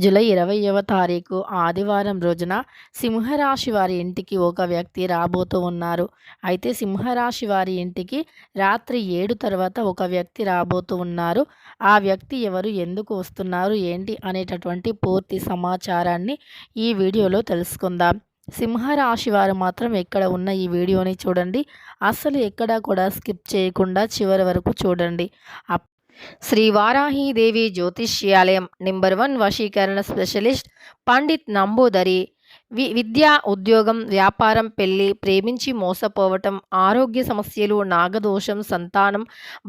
July 20వ తారీఖు ఆదివారం రోజున సింహరాశి వారి ఇంటికి ఒక వ్యక్తి రాబోతూ ఉన్నారు. అయితే సింహరాశి వారి ఇంటికి రాత్రి 7 తర్వాత ఒక వ్యక్తి రాబోతూ ఉన్నారు. ఆ వ్యక్తి ఎవరు, ఎందుకు వస్తున్నారు, ఏంటి అనేటటువంటి పూర్తి సమాచారాన్ని ఈ వీడియోలో తెలుసుకుందాం. సింహరాశి వారు మాత్రం ఎక్కడ ఉన్న ఈ వీడియోని చూడండి. అస్సలు ఎక్కడా కూడా స్కిప్ చేయకుండా చివరి వరకు చూడండి. శ్రీ వారాహీదేవి జ్యోతిష్యాలయం నెంబర్ 1 వశీకరణ స్పెషలిస్ట్ పండిత్ నంబూదరి. విద్య, ఉద్యోగం, వ్యాపారం, పెళ్లి, ప్రేమించి మోసపోవటం, ఆరోగ్య సమస్యలు, నాగదోషం, సంతానం,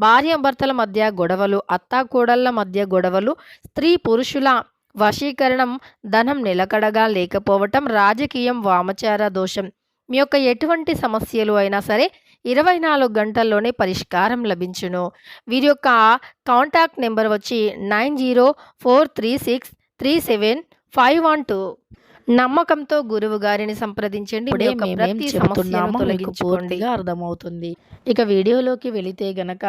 భార్యాభర్తల మధ్య గొడవలు, అత్తాకోడళ్ల మధ్య గొడవలు, స్త్రీ పురుషుల వశీకరణం, ధనం నిలకడగా లేకపోవటం, రాజకీయం, వామచార దోషం, మీ యొక్క ఎటువంటి సమస్యలు అయినా సరే 24 గంటల్లోనే పరిష్కారం లభించును. వీరి యొక్క కాంటాక్ట్ నెంబర్ వచ్చి 9043637512. నమ్మకంతో గురువు గారిని సంప్రదించండి. పూర్తిగా అర్థమవుతుంది. ఇక వీడియోలోకి వెళితే గనక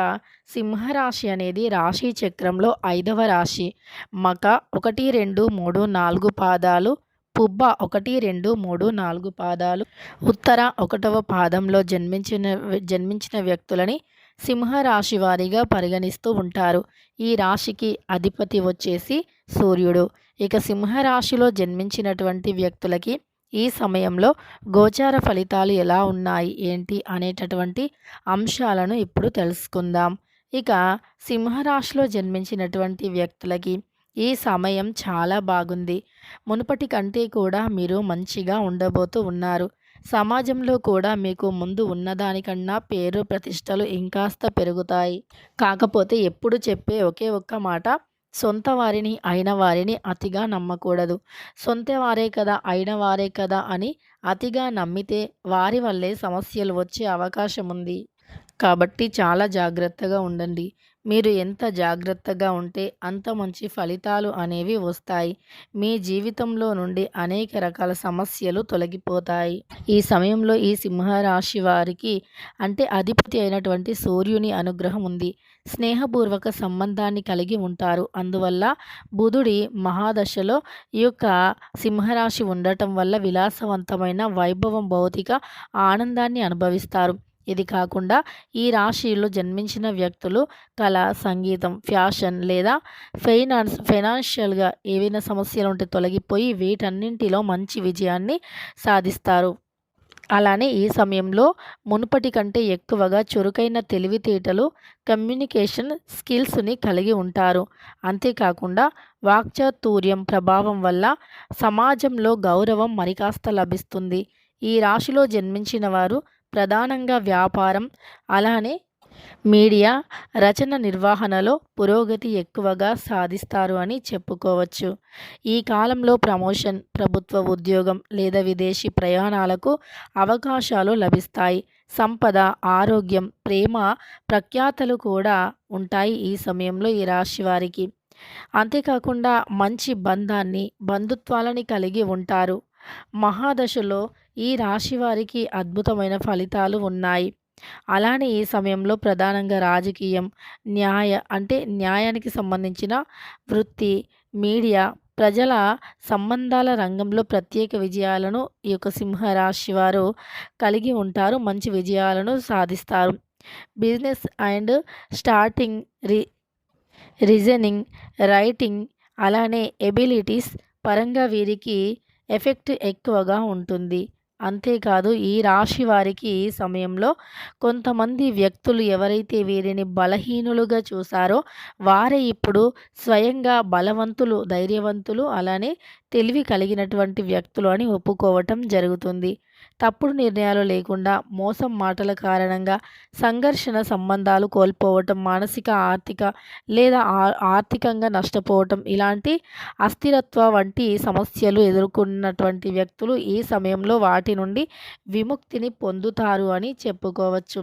సింహరాశి అనేది రాశి చక్రంలో 5వ రాశి. మక 1, 2, 3, 4 పాదాలు, పుబ్బ 1, 2, 3, 4 పాదాలు, ఉత్తర 1వ పాదంలో జన్మించిన వ్యక్తులని సింహరాశి వారిగా పరిగణిస్తూ ఉంటారు. ఈ రాశికి అధిపతి వచ్చేసి సూర్యుడు. ఇక సింహరాశిలో జన్మించినటువంటి వ్యక్తులకి ఈ సమయంలో గోచార ఫలితాలు ఎలా ఉన్నాయి, ఏంటి అనేటటువంటి అంశాలను ఇప్పుడు తెలుసుకుందాం. ఇక సింహరాశిలో జన్మించినటువంటి వ్యక్తులకి ఈ సమయం చాలా బాగుంది. మునుపటి కంటే కూడా మీరు మంచిగా ఉండబోతూ ఉన్నారు. సమాజంలో కూడా మీకు ముందు ఉన్నదానికన్నా పేరు ప్రతిష్టలు ఇంకాస్త పెరుగుతాయి. కాకపోతే ఎప్పుడు చెప్పే ఒకే ఒక్క మాట, సొంత వారిని అయిన వారిని అతిగా నమ్మకూడదు. సొంత వారే కదా, అయిన వారే కదా అని అతిగా నమ్మితే వారి వల్లే సమస్యలు వచ్చే అవకాశం ఉంది. కాబట్టి చాలా జాగ్రత్తగా ఉండండి. మీరు ఎంత జాగ్రత్తగా ఉంటే అంత మంచి ఫలితాలు అనేవి వస్తాయి. మీ జీవితంలో నుండి అనేక రకాల సమస్యలు తొలగిపోతాయి. ఈ సమయంలో ఈ సింహరాశి వారికి అంటే అధిపతి అయినటువంటి సూర్యుని అనుగ్రహం ఉంది. స్నేహపూర్వక సంబంధాన్ని కలిగి ఉంటారు. అందువల్ల బుధుడి మహాదశలో ఈ యొక్క సింహరాశి ఉండటం వల్ల విలాసవంతమైన వైభవం, భౌతిక ఆనందాన్ని అనుభవిస్తారు. ఇది కాకుండా ఈ రాశిలో జన్మించిన వ్యక్తులు కళ, సంగీతం, ఫ్యాషన్ లేదా ఫైనాన్షియల్గా ఏవైనా సమస్యలు ఉంటే తొలగిపోయి వీటన్నింటిలో మంచి విజయాన్ని సాధిస్తారు. అలానే ఈ సమయంలో మునుపటి కంటే ఎక్కువగా చురుకైన తెలివితేటలు, కమ్యూనికేషన్ స్కిల్స్ని కలిగి ఉంటారు. అంతేకాకుండా వాక్చాతుర్యం ప్రభావం వల్ల సమాజంలో గౌరవం మరికాస్త లభిస్తుంది. ఈ రాశిలో జన్మించిన వారు ప్రధానంగా వ్యాపారం, అలానే మీడియా, రచన, నిర్వహణలో పురోగతి ఎక్కువగా సాధిస్తారు అని చెప్పుకోవచ్చు. ఈ కాలంలో ప్రమోషన్, ప్రభుత్వ ఉద్యోగం లేదా విదేశీ ప్రయాణాలకు అవకాశాలు లభిస్తాయి. సంపద, ఆరోగ్యం, ప్రేమ, ప్రఖ్యాతలు కూడా ఉంటాయి ఈ సమయంలో ఈ రాశి వారికి. అంతేకాకుండా మంచి బంధుత్వాలని కలిగి ఉంటారు. మహాదశలో ఈ రాశి వారికి అద్భుతమైన ఫలితాలు ఉన్నాయి. అలానే ఈ సమయంలో ప్రధానంగా రాజకీయం, న్యాయానికి సంబంధించిన వృత్తి, మీడియా, ప్రజల సంబంధాల రంగంలో ప్రత్యేక విజయాలను ఈ యొక్క సింహరాశి వారు కలిగి ఉంటారు. మంచి విజయాలను సాధిస్తారు. Business and starting, reasoning, writing, అలానే ఎబిలిటీస్ పరంగా వీరికి ఎఫెక్ట్ ఎక్కువగా ఉంటుంది. అంతేకాదు ఈ రాశి వారికి ఈ సమయంలో కొంతమంది వ్యక్తులు ఎవరైతే వీరిని బలహీనులుగా చూసారో వారే ఇప్పుడు స్వయంగా బలవంతులు, ధైర్యవంతులు, అలానే తెలివి కలిగినటువంటి వ్యక్తులు అని ఒప్పుకోవటం జరుగుతుంది. తప్పుడు నిర్ణయాలు లేకుండా, మోసం మాటల కారణంగా సంఘర్షణ, సంబంధాలు కోల్పోవటం, మానసిక, ఆర్థిక లేదా ఆర్థికంగా నష్టపోవటం, ఇలాంటి అస్థిరత్వ వంటి సమస్యలు ఎదుర్కొన్నటువంటి వ్యక్తులు ఈ సమయంలో వాటి నుండి విముక్తిని పొందుతారు అని చెప్పుకోవచ్చు.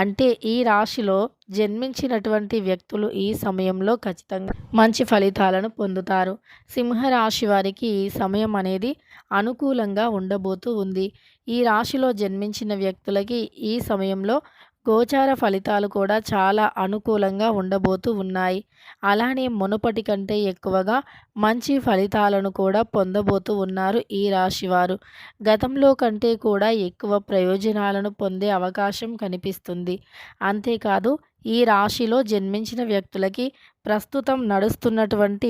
అంటే ఈ రాశిలో జన్మించినటువంటి వ్యక్తులు ఈ సమయంలో ఖచ్చితంగా మంచి ఫలితాలను పొందుతారు. సింహరాశి వారికి ఈ సమయం అనేది అనుకూలంగా ఉండబోతూ ఉంది. ఈ రాశిలో జన్మించిన వ్యక్తులకి ఈ సమయంలో గోచార ఫలితాలు కూడా చాలా అనుకూలంగా ఉండబోతూ ఉన్నాయి. అలానే మునుపటి కంటే ఎక్కువగా మంచి ఫలితాలను కూడా పొందబోతూ ఉన్నారు ఈ రాశివారు. గతంలో కంటే కూడా ఎక్కువ ప్రయోజనాలను పొందే అవకాశం కనిపిస్తుంది. అంతేకాదు ఈ రాశిలో జన్మించిన వ్యక్తులకి ప్రస్తుతం నడుస్తున్నటువంటి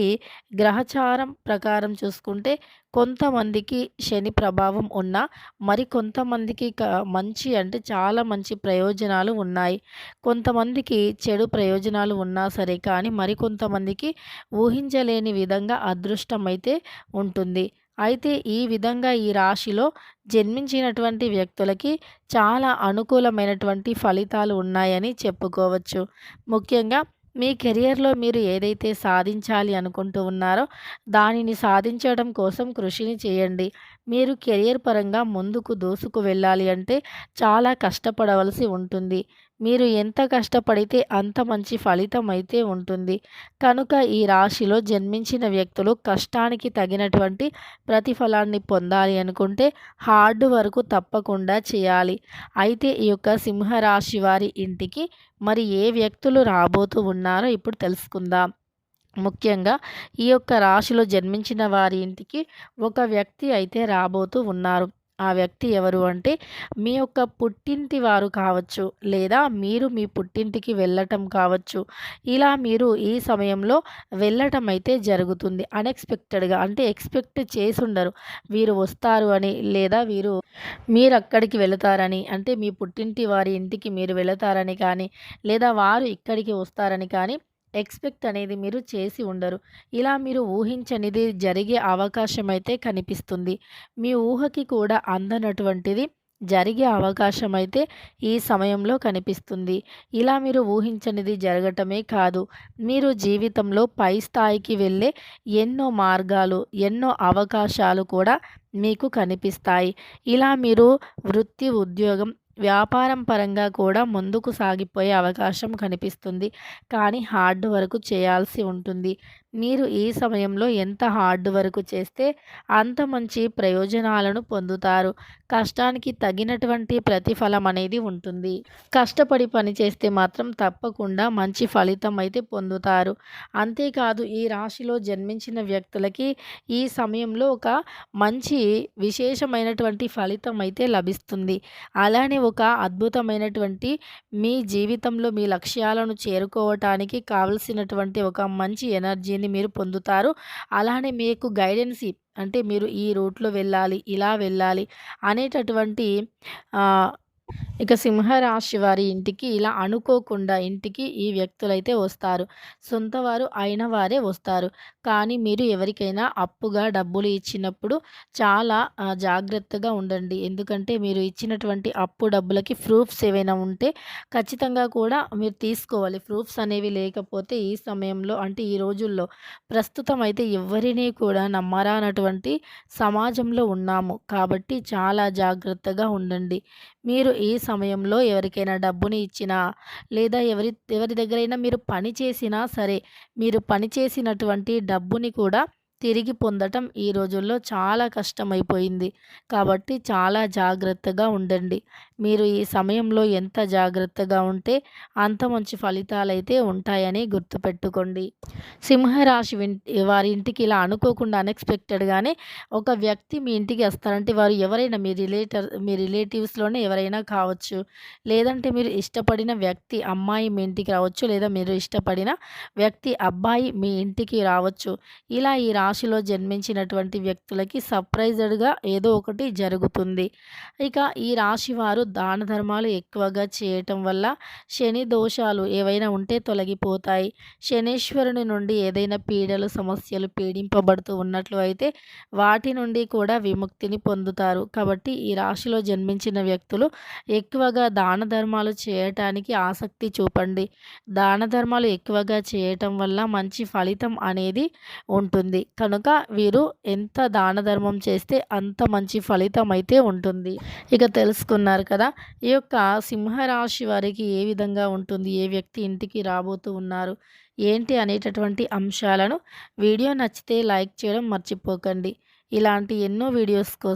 గ్రహచారం ప్రకారం చూసుకుంటే కొంతమందికి శని ప్రభావం ఉన్నా మరికొంతమందికి మంచి అంటే చాలా మంచి ప్రయోజనాలు ఉన్నాయి. కొంతమందికి చెడు ప్రయోజనాలు ఉన్నా సరే కానీ మరికొంతమందికి ఊహించలేని విధంగా అదృష్టం అయితే ఉంటుంది. అయితే ఈ విధంగా ఈ రాశిలో జన్మించినటువంటి వ్యక్తులకి చాలా అనుకూలమైనటువంటి ఫలితాలు ఉన్నాయని చెప్పుకోవచ్చు. ముఖ్యంగా మీ కెరియర్‌లో మీరు ఏదైతే సాధించాలి అనుకుంటూ ఉన్నారో, దానిని సాధించడం కోసం కృషిని చేయండి. మీరు కెరియర్ పరంగా ముందుకు దూసుకు వెళ్ళాలి అంటే చాలా కష్టపడవలసి ఉంటుంది. మీరు ఎంత కష్టపడితే అంత మంచి ఫలితం అయితే ఉంటుంది. కనుక ఈ రాశిలో జన్మించిన వ్యక్తులు కష్టానికి తగినటువంటి ప్రతిఫలాన్ని పొందాలి అనుకుంటే హార్డ్ వర్క్ తప్పకుండా చేయాలి. అయితే ఈ యొక్క సింహరాశి వారి ఇంటికి మరి ఏ వ్యక్తులు రాబోతూ ఉన్నారో ఇప్పుడు తెలుసుకుందాం. ముఖ్యంగా ఈ యొక్క రాశిలో జన్మించిన వారి ఇంటికి ఒక వ్యక్తి అయితే రాబోతూ ఉన్నారు. ఆ వ్యక్తి ఎవరు అంటే మీ యొక్క పుట్టింటి వారు కావచ్చు, లేదా మీరు మీ పుట్టింటికి వెళ్ళటం కావచ్చు. ఇలా మీరు ఈ సమయంలో వెళ్ళటం అయితే జరుగుతుంది. అన్‌ఎక్స్‌పెక్టెడ్‌గా అంటే ఎక్స్‌పెక్ట్ చేసుండరు. వీరు వస్తారు అని, లేదా మీరక్కడికి వెళతారని, అంటే మీ పుట్టింటి వారి ఇంటికి మీరు వెళతారని కానీ, లేదా వారు ఇక్కడికి వస్తారని కానీ ఎక్స్‌పెక్ట్ అనేది మీరు చేసి ఉండరు. ఇలా మీరు ఊహించనిది జరిగే అవకాశం అయితే కనిపిస్తుంది. మీ ఊహకి కూడా అందనటువంటిది జరిగే అవకాశం అయితే ఈ సమయంలో కనిపిస్తుంది. ఇలా మీరు ఊహించనిది జరగటమే కాదు, మీరు జీవితంలో పై స్థాయికి వెళ్ళే ఎన్నో మార్గాలు, ఎన్నో అవకాశాలు కూడా మీకు కనిపిస్తాయి. ఇలా మీరు వృత్తి, ఉద్యోగం, వ్యాపారం పరంగా కూడా ముందుకు సాగిపోయే అవకాశం కనిపిస్తుంది. కానీ హార్డ్ వర్క్ చేయాల్సి ఉంటుంది. మీరు ఈ సమయంలో ఎంత హార్డ్ వర్క్ చేస్తే అంత మంచి ప్రయోజనాలను పొందుతారు. కష్టానికి తగినటువంటి ప్రతిఫలం అనేది ఉంటుంది. కష్టపడి పని చేస్తే మాత్రం తప్పకుండా మంచి ఫలితం అయితే పొందుతారు. అంతేకాదు ఈ రాశిలో జన్మించిన వ్యక్తులకి ఈ సమయంలో ఒక మంచి విశేషమైనటువంటి ఫలితం అయితే లభిస్తుంది. అలానే ఒక అద్భుతమైనటువంటి మీ జీవితంలో మీ లక్ష్యాలను చేరుకోవటానికి కావలసినటువంటి ఒక మంచి ఎనర్జీని మీరు పొందుతారు. అలానే మీకు గైడెన్స్ అంటే మీరు ఈ రూట్‌లో వెళ్ళాలి, ఇలా వెళ్ళాలి అనేటటువంటి ఆహ్, ఇక సింహరాశి వారి ఇంటికి ఇలా అనుకోకుండా ఇంటికి ఈ వ్యక్తులైతే వస్తారు. సొంతవారు అయిన వారే వస్తారు. కానీ మీరు ఎవరికైనా అప్పుగా డబ్బులు ఇచ్చినప్పుడు చాలా జాగ్రత్తగా ఉండండి. ఎందుకంటే మీరు ఇచ్చినటువంటి అప్పు డబ్బులకి ప్రూఫ్స్ ఏవైనా ఉంటే ఖచ్చితంగా కూడా మీరు తీసుకోవాలి. ప్రూఫ్స్ అనేవి లేకపోతే ఈ సమయంలో అంటే ఈ రోజుల్లో ప్రస్తుతం అయితే ఎవ్వరిని కూడా నమ్మరానటువంటి సమాజంలో ఉన్నాము. కాబట్టి చాలా జాగ్రత్తగా ఉండండి. మీరు ఈ సమయంలో ఎవరికైనా డబ్బుని ఇచ్చినా, లేదా ఎవరి దగ్గరైనా మీరు పని చేసినా సరే, మీరు పని చేసినటువంటి డబ్బుని కూడా తిరిగి పొందటం ఈ రోజుల్లో చాలా కష్టమైపోయింది. కాబట్టి చాలా జాగ్రత్తగా ఉండండి. మీరు ఈ సమయంలో ఎంత జాగ్రత్తగా ఉంటే అంత మంచి ఫలితాలైతే ఉంటాయని గుర్తుపెట్టుకోండి. సింహరాశి వారి ఇంటికి ఇలా అనుకోకుండా అన్‌ఎక్స్‌పెక్టెడ్‌గానే ఒక వ్యక్తి మీ ఇంటికి వస్తారంటే వారు ఎవరైనా మీ రిలేటివ్స్‌లోనే ఎవరైనా కావచ్చు. లేదంటే మీరు ఇష్టపడిన వ్యక్తి అమ్మాయి మీ ఇంటికి రావచ్చు. లేదా మీరు ఇష్టపడిన వ్యక్తి అబ్బాయి మీ ఇంటికి రావచ్చు. ఇలా ఈ రాశిలో జన్మించినటువంటి వ్యక్తులకి సర్ప్రైజ్డ్‌గా ఏదో ఒకటి జరుగుతుంది. ఇక ఈ రాశి వారు దాన ధర్మాలు ఎక్కువగా చేయటం వల్ల శని దోషాలు ఏవైనా ఉంటే తొలగిపోతాయి. శనీశ్వరుని నుండి ఏదైనా పీడలు, సమస్యలు పీడింపబడుతూ ఉన్నట్లు అయితే వాటి నుండి కూడా విముక్తిని పొందుతారు. కాబట్టి ఈ రాశిలో జన్మించిన వ్యక్తులు ఎక్కువగా దాన ధర్మాలు చేయటానికి ఆసక్తి చూపండి. దాన ధర్మాలు ఎక్కువగా చేయటం వల్ల మంచి ఫలితం అనేది ఉంటుంది. కనుక వీరు ఎంత దాన ధర్మం చేస్తే అంత మంచి ఫలితం అయితే ఉంటుంది. ఇక తెలుసుకున్నారు కదా, ఈ యొక్క సింహరాశి వారికి ఏ విధంగా ఉంటుంది, ఏ వ్యక్తి ఇంటికి రాబోతూ ఉన్నారు, ఏంటి అనేటటువంటి అంశాలను వీడియో నచ్చితే లైక్ చేయడం మర్చిపోకండి. ఇలాంటి ఎన్నో వీడియోస్ కోసం